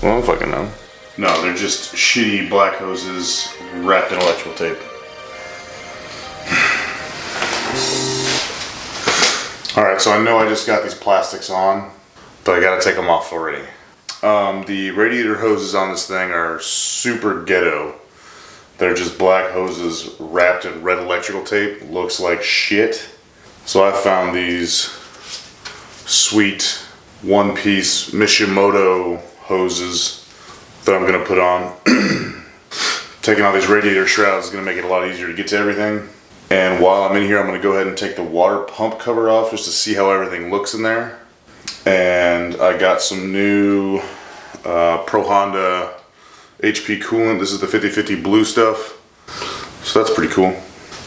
Well, I don't fucking know. No, they're just shitty black hoses wrapped in electrical tape. Alright, so I know I just got these plastics on, but I gotta take them off already. The radiator hoses on this thing are super ghetto. They're just black hoses wrapped in red electrical tape. Looks like shit. So I found these sweet one-piece Mishimoto hoses that I'm gonna put on. Taking all these radiator shrouds is gonna make it a lot easier to get to everything. And while I'm in here, I'm gonna go ahead and take the water pump cover off just to see how everything looks in there. And I got some new Pro Honda HP coolant. This is the 50/50 blue stuff. So that's pretty cool.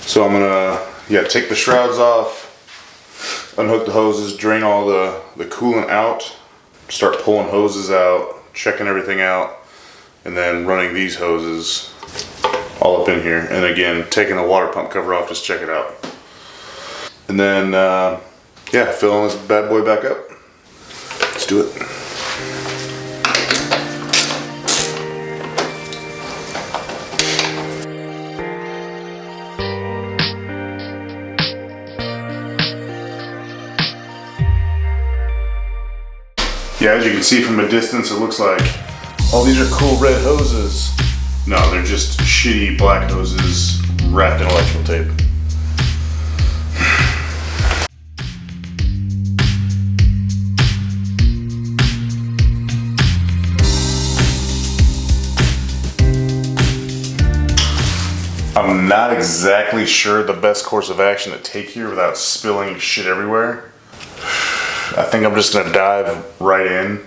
So I'm gonna, take the shrouds off, unhook the hoses, drain all the coolant out, start pulling hoses out, checking everything out, and then running these hoses all up in here. And again, taking the water pump cover off, just check it out. And then, filling this bad boy back up. Let's do it. Yeah, as you can see from a distance, it looks like, oh, these are cool red hoses. No, they're just shitty black hoses wrapped in electrical tape. I'm not exactly sure the best course of action to take here without spilling shit everywhere. I think I'm just gonna dive right in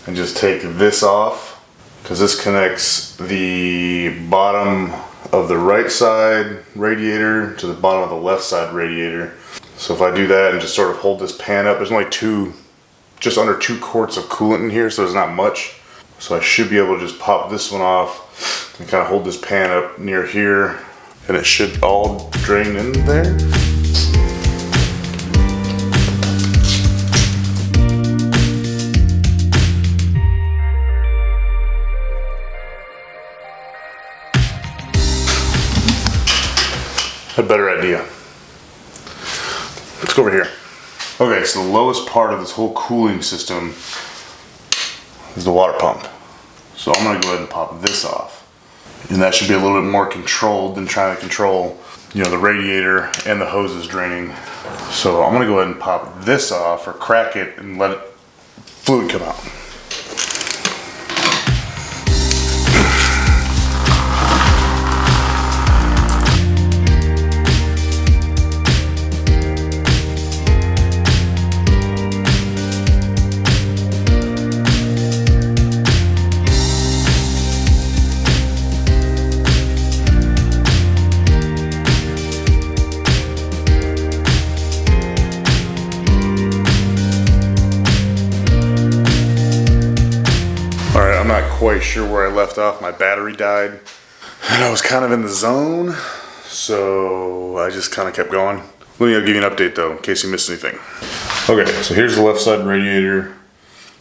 and just take this off, because this connects the bottom of the right side radiator to the bottom of the left side radiator. So if I do that and just sort of hold this pan up, there's only just under 2 quarts of coolant in here, so there's not much. So I should be able to just pop this one off and kind of hold this pan up near here, and it should all drain in there. A better idea. Let's go over here. Okay, so the lowest part of this whole cooling system is the water pump. So I'm gonna go ahead and pop this off. And that should be a little bit more controlled than trying to control, the radiator and the hoses draining. So I'm gonna go ahead and pop this off, or crack it and let fluid come out. I'm not quite sure where I left off. My battery died and I was kind of in the zone, so I just kind of kept going. Let me give you an update though, in case you missed anything. Okay, so here's the left side radiator.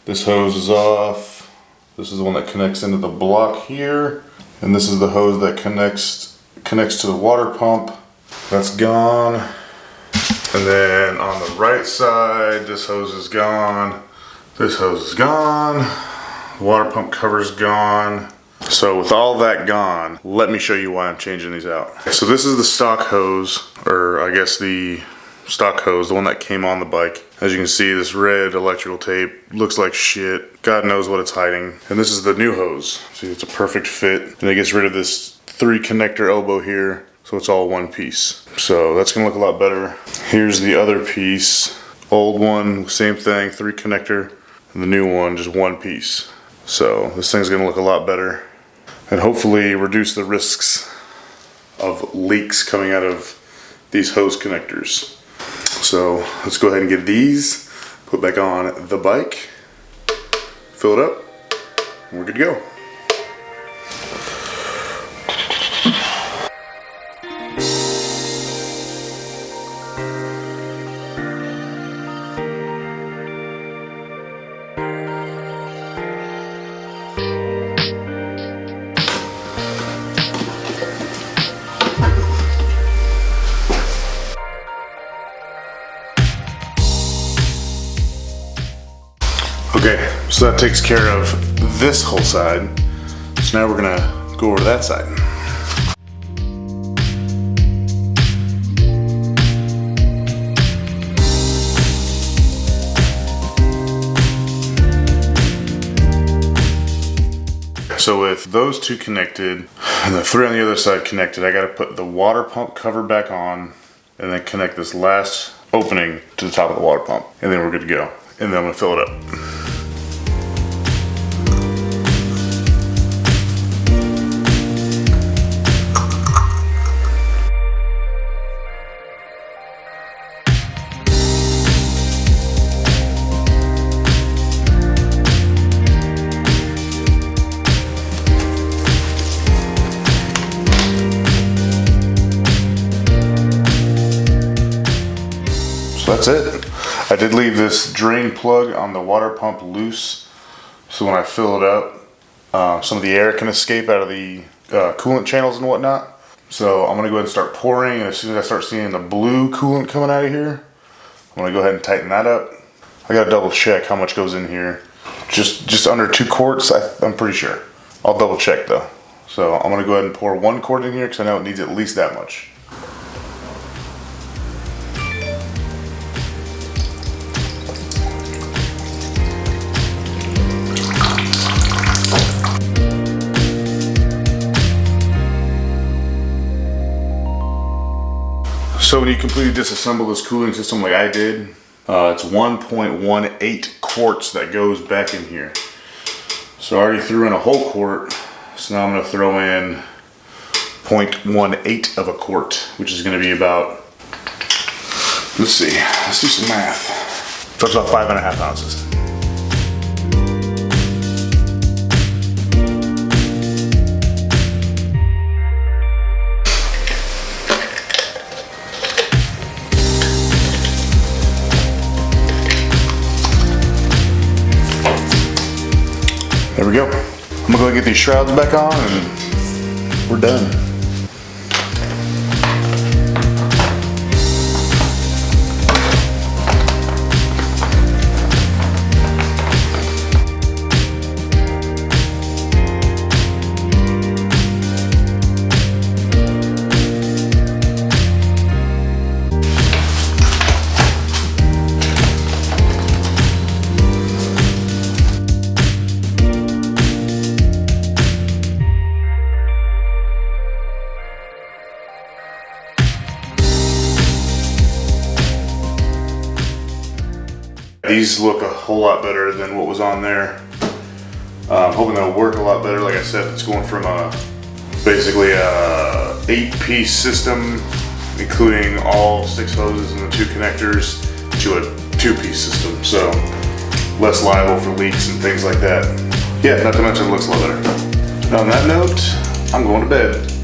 This hose is off. This is the one that connects into the block here, and this is the hose that connects to the water pump. That's gone. And then on the right side, this hose is gone. This hose is gone. The water pump cover's gone. So with all that gone, let me show you why I'm changing these out. So this is the stock hose, or I guess the stock hose, the one that came on the bike. As you can see, this red electrical tape looks like shit. God knows what it's hiding. And this is the new hose. See, it's a perfect fit. And it gets rid of this 3 connector elbow here, so it's all one piece. So that's gonna look a lot better. Here's the other piece. Old one, same thing, 3 connector. And the new one, just 1 piece. So this thing's gonna look a lot better and hopefully reduce the risks of leaks coming out of these hose connectors. So let's go ahead and get these put back on the bike, fill it up, and we're good to go. Okay, so that takes care of this whole side. So now we're gonna go over to that side. So with those two connected and the three on the other side connected, I gotta put the water pump cover back on and then connect this last opening to the top of the water pump. And then we're good to go. And then I'm gonna fill it up. That's it. I did leave this drain plug on the water pump loose, so when I fill it up, some of the air can escape out of the coolant channels and whatnot. So I'm gonna go ahead and start pouring, and as soon as I start seeing the blue coolant coming out of here, I'm gonna go ahead and tighten that up. I gotta double check how much goes in here. Just under 2 quarts, I'm pretty sure. I'll double check though. So I'm gonna go ahead and pour 1 quart in here because I know it needs at least that much. So when you completely disassemble this cooling system like I did, it's 1.18 quarts that goes back in here. So I already threw in a whole quart, so now I'm going to throw in 0.18 of a quart, which is going to be about, let's see, let's do some math. So it's about 5.5 ounces. There we go. I'm gonna go get these shrouds back on and we're done. These look a whole lot better than what was on there. I'm hoping they'll work a lot better. Like I said, it's going from basically a 8-piece system, including all 6 hoses and the 2 connectors, to a 2-piece system. So less liable for leaks and things like that. Yeah, not to mention it looks a lot better. On that note, I'm going to bed.